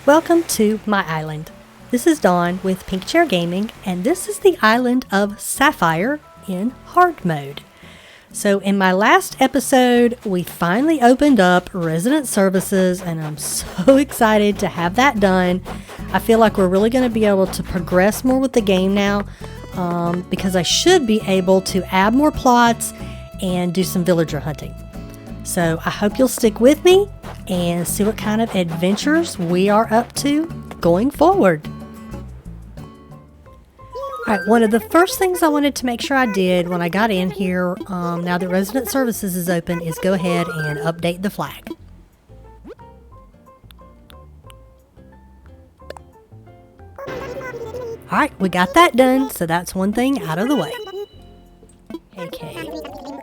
Welcome to my island. This is Dawn with Pink Chair Gaming, and this is the island of Sapphire in hard mode. So in my last episode, we finally opened up resident services, and I'm so excited to have that done. I feel like we're really going to be able to progress more with the game now, because I should be able to add more plots and do some villager hunting. So I hope you'll stick with me and see what kind of adventures we are up to going forward. Alright, one of the first things I wanted to make sure I did when I got in here, now that Resident Services is open, is go ahead and update the flag. Alright, we got that done, so that's one thing out of the way. Okay.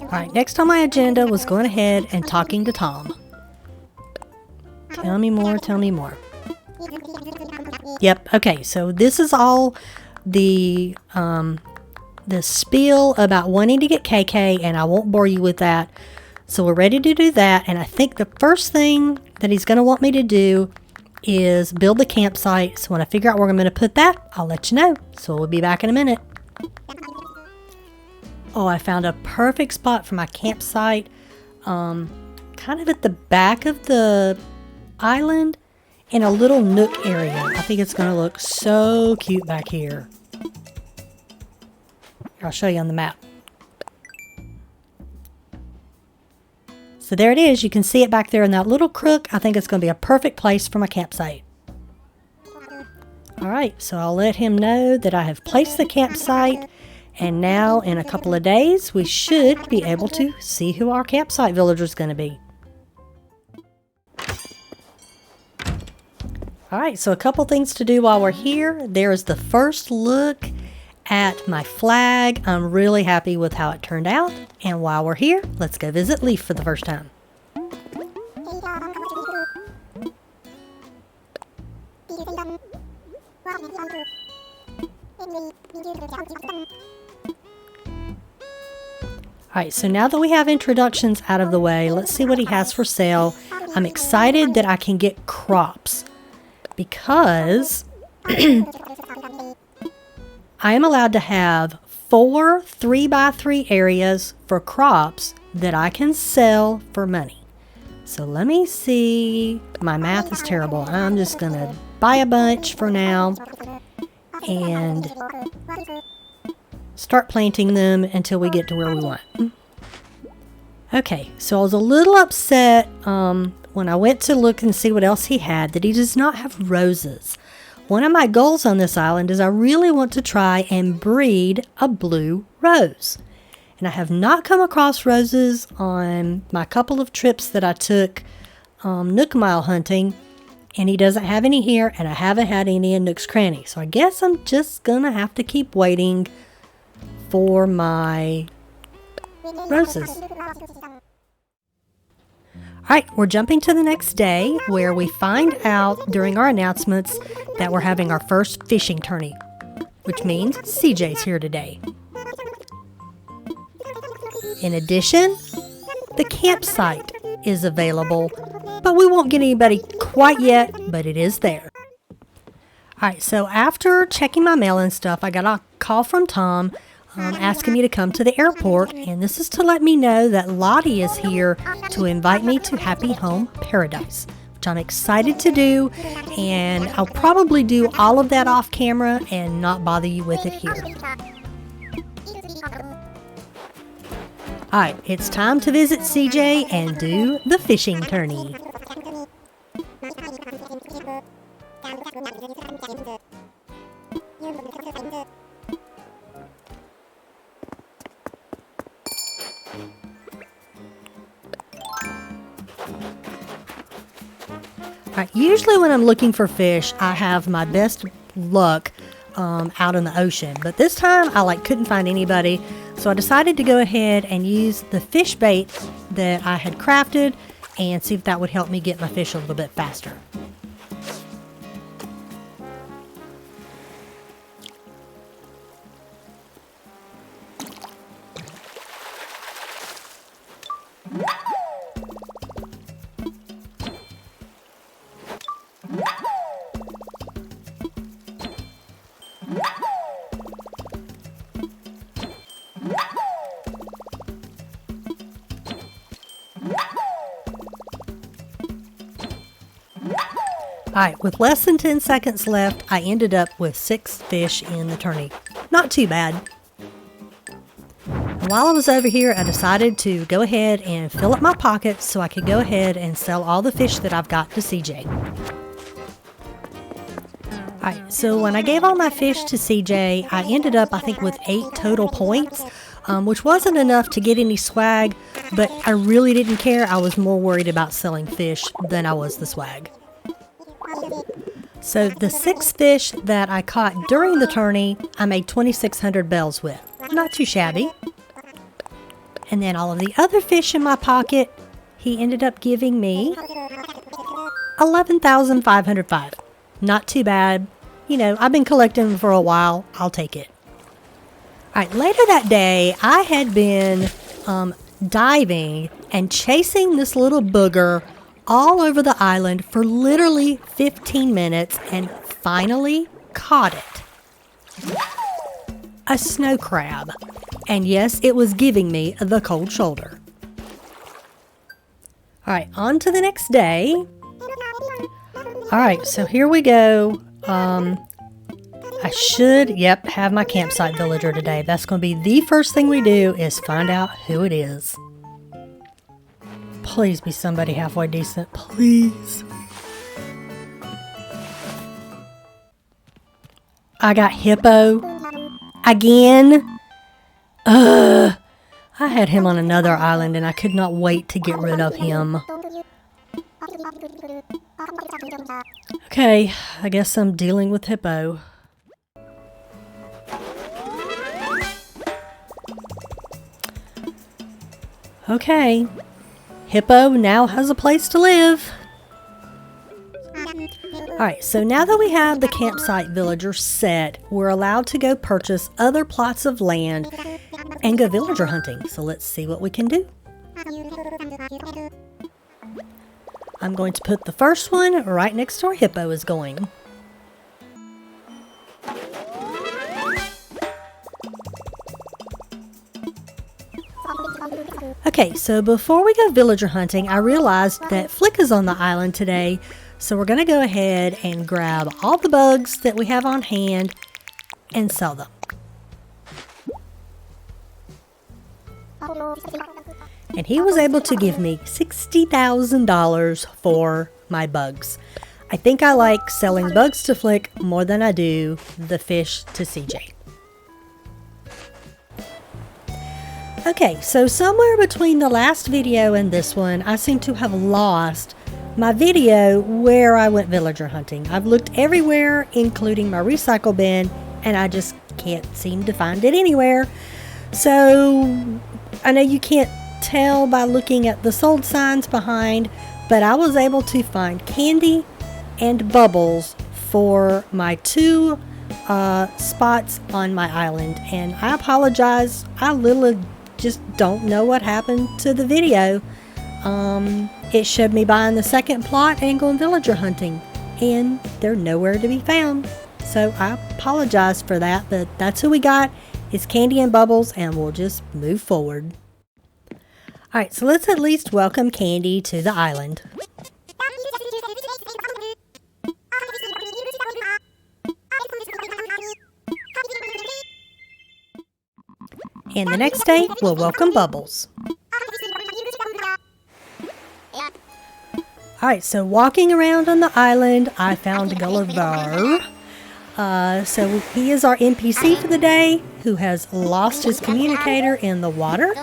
Alright, next on my agenda was going ahead and talking to Tom. Tell me more, tell me more. Yep, okay, so this is all the spiel about wanting to get KK, and I won't bore you with that. So we're ready to do that, and I think the first thing that he's going to want me to do is build the campsite. So when I figure out where I'm going to put that, I'll let you know. So we'll be back in a minute. Oh, I found a perfect spot for my campsite, kind of at the back of the island in a little nook area. I think it's going to look so cute back here. I'll show you on the map. So there it is. You can see it back there in that little crook. I think it's going to be a perfect place for my campsite. Alright, so I'll let him know that I have placed the campsite, and now in a couple of days we should be able to see who our campsite villager is going to be. Alright, so a couple things to do while we're here. There's the first look at my flag. I'm really happy with how it turned out. And while we're here, let's go visit Leaf for the first time. Alright, so now that we have introductions out of the way, let's see what he has for sale. I'm excited that I can get crops, because I am allowed to have 4 3x3 areas for crops that I can sell for money. So let me see. My math is terrible. I'm just going to buy a bunch for now and start planting them until we get to where we want. Okay, so I was a little upset when I went to look and see what else he had, that he does not have roses. One of my goals on this island is I really want to try and breed a blue rose. And I have not come across roses on my couple of trips that I took Nook Mile hunting, and he doesn't have any here, and I haven't had any in Nook's Cranny. So I guess I'm just going to have to keep waiting for my roses. Alright, we're jumping to the next day, where we find out during our announcements that we're having our first fishing tourney, which means CJ's here today. In addition, the campsite is available, but we won't get anybody quite yet, but it is there. Alright, so after checking my mail and stuff, I got a call from Tom asking me to come to the airport, and this is to let me know that Lottie is here to invite me to Happy Home Paradise, which I'm excited to do, and I'll probably do all of that off camera and not bother you with it here. Alright, it's time to visit CJ and do the fishing tourney. Alright, usually when I'm looking for fish, I have my best luck out in the ocean, but this time I couldn't find anybody, so I decided to go ahead and use the fish bait that I had crafted and see if that would help me get my fish a little bit faster. Alright, with less than 10 seconds left, I ended up with 6 fish in the tourney. Not too bad. And while I was over here, I decided to go ahead and fill up my pockets so I could go ahead and sell all the fish that I've got to CJ. Alright, so when I gave all my fish to CJ, I ended up, I think, with 8 total points, which wasn't enough to get any swag, but I really didn't care. I was more worried about selling fish than I was the swag. So the 6 fish that I caught during the tourney, I made 2,600 bells with. Not too shabby. And then all of the other fish in my pocket, he ended up giving me 11,505. Not too bad. You know, I've been collecting them for a while. I'll take it. Alright, later that day, I had been diving and chasing this little booger all over the island for literally 15 minutes and finally caught it. A snow crab. And yes, it was giving me the cold shoulder. Alright, on to the next day. Alright, so here we go. I should, have my campsite villager today. That's going to be the first thing we do is find out who it is. Please be somebody halfway decent. Please. I got Hippo. Again. I had him on another island and I could not wait to get rid of him. Okay, I guess I'm dealing with Hippo. Okay. Hippo now has a place to live. Alright, so now that we have the campsite villager set, we're allowed to go purchase other plots of land and go villager hunting. So let's see what we can do. I'm going to put the first one right next to where Hippo is going. Okay, so before we go villager hunting, I realized that Flick is on the island today, so we're going to go ahead and grab all the bugs that we have on hand and sell them. And he was able to give me $60,000 for my bugs. I think I like selling bugs to Flick more than I do the fish to CJ. Okay, so somewhere between the last video and this one, I seem to have lost my video where I went villager hunting. I've looked everywhere, including my recycle bin, and I just can't seem to find it anywhere. So, I know you can't tell by looking at the sold signs behind, but I was able to find candy and bubbles for my 2 spots on my island, and I apologize. I literally just don't know what happened to the video. It showed me buying the second plot and going villager hunting, and they're nowhere to be found. So I apologize for that, but that's who we got. It's candy and bubbles, and we'll just move forward. Alright, so let's at least welcome Candy to the island. And the next day, we'll welcome Bubbles. Alright, so walking around on the island, I found Gulliver. So he is our NPC for the day, who has lost his communicator in the water,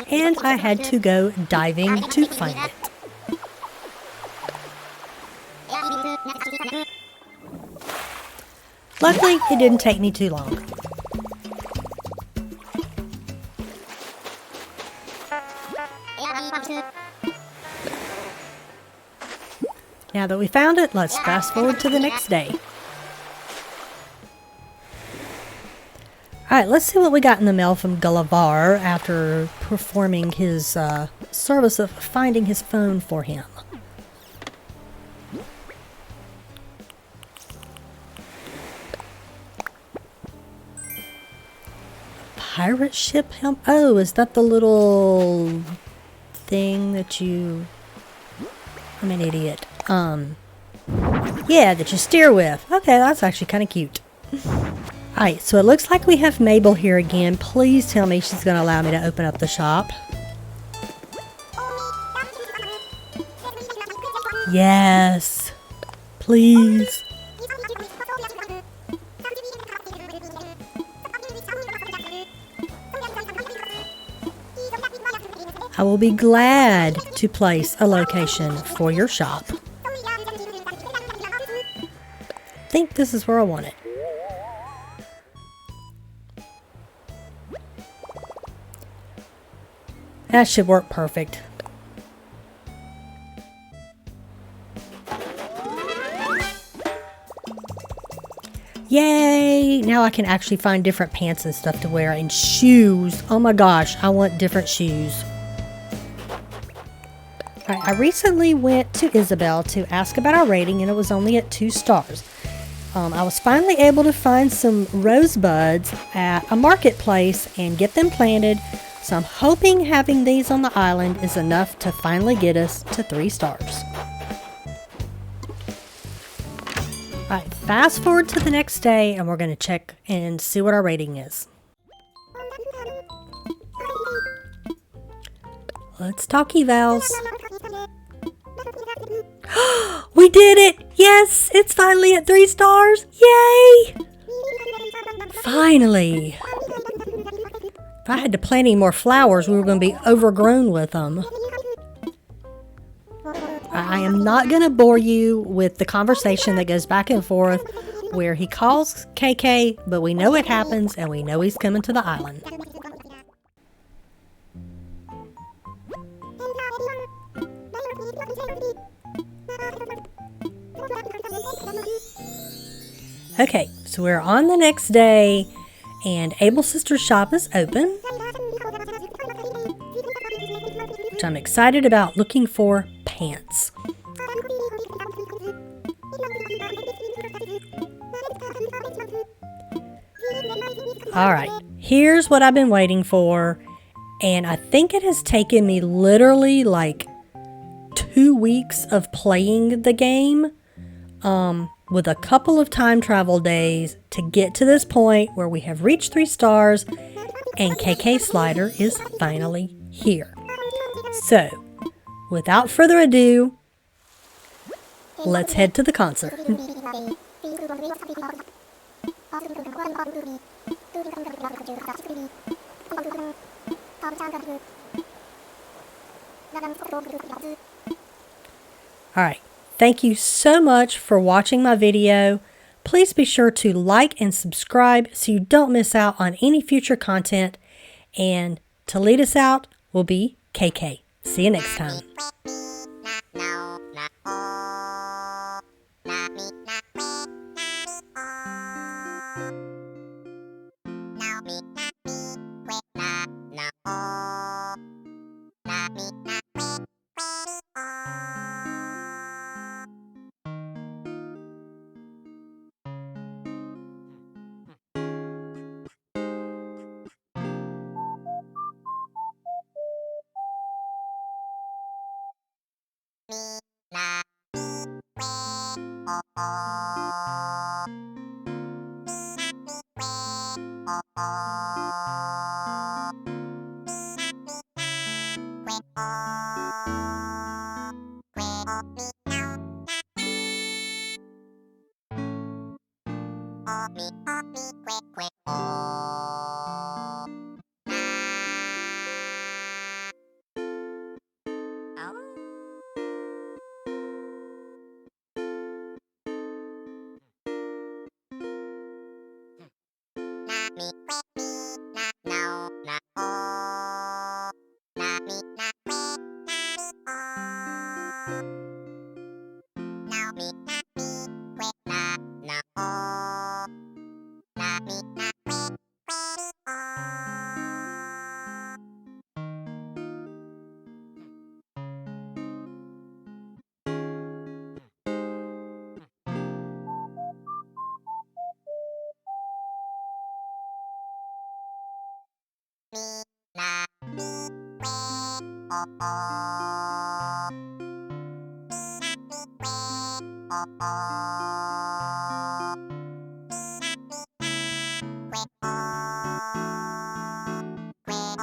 and I had to go diving to find it. Luckily, it didn't take me too long. Now that we found it, let's fast forward to the next day. Alright, let's see what we got in the mail from Gulliver after performing his service of finding his phone for him. Pirate ship him? Oh, is that the little thing that you... I'm an idiot. Yeah, that you steer with. Okay, that's actually kind of cute. Alright, so it looks like we have Mabel here again. Please tell me she's going to allow me to open up the shop. Yes. Please. I will be glad to place a location for your shop. I think this is where I want it. That should work perfect. Yay! Now I can actually find different pants and stuff to wear, and shoes. Oh my gosh, I want different shoes. Alright, I recently went to Isabel to ask about our rating, and it was only at 2 stars. I was finally able to find some rosebuds at a marketplace and get them planted, so I'm hoping having these on the island is enough to finally get us to 3 stars. Alright, fast forward to the next day and we're going to check and see what our rating is. Let's talk evals. We did it! Yes! It's finally at 3 stars! Yay! Finally! If I had to plant any more flowers, we were going to be overgrown with them. I am not going to bore you with the conversation that goes back and forth where he calls KK, but we know it happens and we know he's coming to the island. Okay, so we're on the next day and Abel's sister's shop is open, which I'm excited about, looking for pants. Alright, here's what I've been waiting for, and I think it has taken me literally like 2 weeks of playing the game, with a couple of time travel days to get to this point where we have reached 3 stars and KK Slider is finally here. So, without further ado, let's head to the concert. Alright, thank you so much for watching my video. Please be sure to like and subscribe so you don't miss out on any future content. And to lead us out will be KK. See you next time.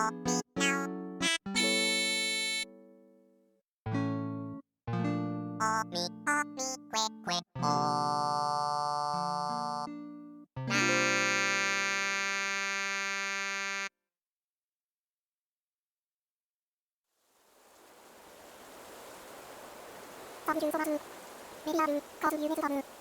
サブジューソマズメディアルカズユメズサブ